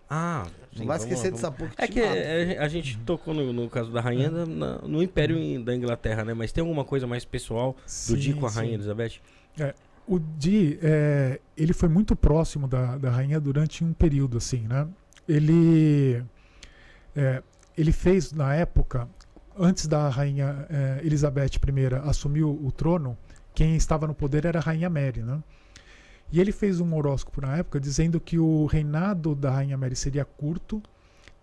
Ah, Não sim, vai vamos esquecer lá, dessa vamos- porra É te que mata. a gente tocou no caso da rainha no Império da Inglaterra, né? Mas tem alguma coisa mais pessoal do Di com a Rainha Sim. Elizabeth? O Di, ele foi muito próximo da rainha durante um período, assim, né? Ele, ele fez, na época, antes da rainha Elizabeth I assumir o trono, quem estava no poder era a rainha Mary, né? E ele fez um horóscopo na época dizendo que o reinado da rainha Mary seria curto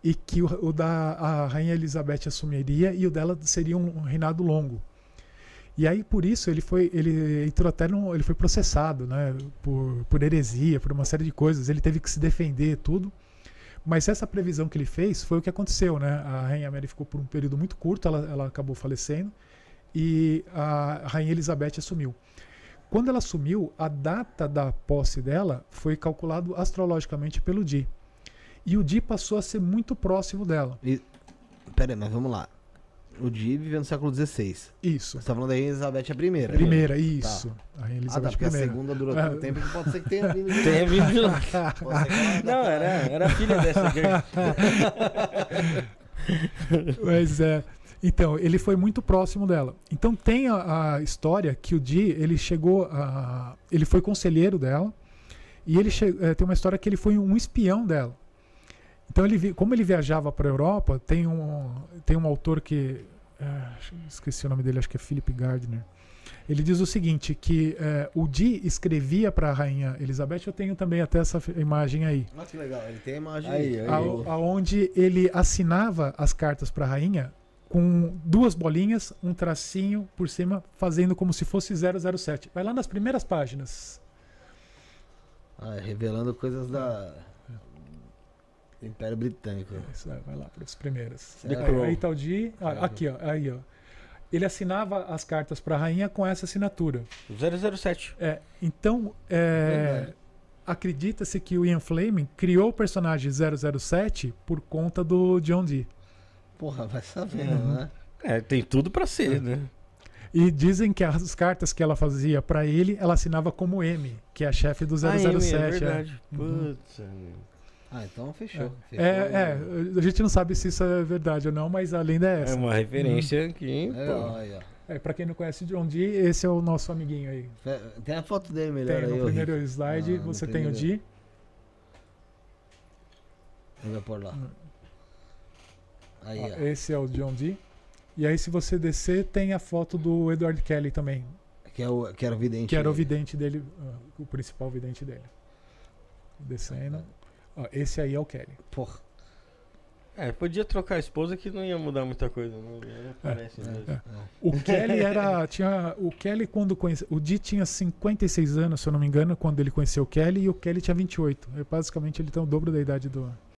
e que o da a rainha Elizabeth assumiria e o dela seria um reinado longo. E aí por isso ele entrou até ele foi processado, né, por heresia, por uma série de coisas. Ele teve que se defender tudo. Mas essa previsão que ele fez foi o que aconteceu, né? A rainha Mary ficou por um período muito curto, ela acabou falecendo e a rainha Elizabeth assumiu. Quando ela assumiu, a data da posse dela foi calculado astrologicamente pelo Di. E o Di passou a ser muito próximo dela. Pera aí, mas vamos lá. O Di viveu no século XVI. Isso. Você tá falando da Rainha Elizabeth a primeira. Primeira, isso. A rainha Ah, Elizabeth tá, porque a I. segunda durou tanto tempo que pode ser que tenha vindo de lá. Tem vindo de lá. Pode ser que ela- Não, era filha dessa aqui. Mas então, ele foi muito próximo dela. Então tem a história que o Di, ele chegou a... Ele foi conselheiro dela. E ele tem uma história que ele foi um espião dela. Então, como ele viajava para a Europa, tem um autor que... esqueci o nome dele, acho que é Philip Gardner. Ele diz o seguinte, que o Di escrevia para a rainha Elizabeth, eu tenho também até essa imagem aí, Olha que legal, ele tem a imagem Aí, aí. aonde ele assinava as cartas para a rainha com duas bolinhas, um tracinho por cima, fazendo como se fosse 007. Vai lá nas primeiras páginas. revelando coisas do Império Britânico. Isso, vai lá para as primeiras. The Crow. Aí tá o Di, aqui, ó, aí, ó. Ele assinava as cartas para a rainha com essa assinatura. 007. Então, Verdade. acredita-se que o Ian Fleming criou o personagem 007 por conta do John Dee. Porra, vai sabendo, né? Tem tudo pra ser, né? E dizem que as cartas que ela fazia para ele, ela assinava como M, que é a chefe do 007. É verdade. Uhum. Putz, meu. Então fechou. A gente não sabe se isso é verdade ou não, mas a lenda é É essa. uma referência que. Legal, aí, ó. Pra quem não conhece o John Dee, esse é o nosso amiguinho aí. Tem a foto dele melhor Tem aí, no ô, primeiro Rick. slide, No você tem o primeiro. Dee. Ele vai pôr lá. Aí, Ó, ó. esse é o John Dee. E aí, se você descer, tem a foto do Edward Kelly também, Que era o vidente. que era o dele. vidente dele, o principal vidente dele. Descendo. Ó, esse aí é o Kelly. Porra. Podia trocar a esposa que não ia mudar muita coisa, não. Não parece mesmo. O Kelly o Kelly, quando conheceu. O Dee tinha 56 anos, se eu não me engano, quando ele conheceu o Kelly, e o Kelly tinha 28. Basicamente, ele tem o dobro da idade do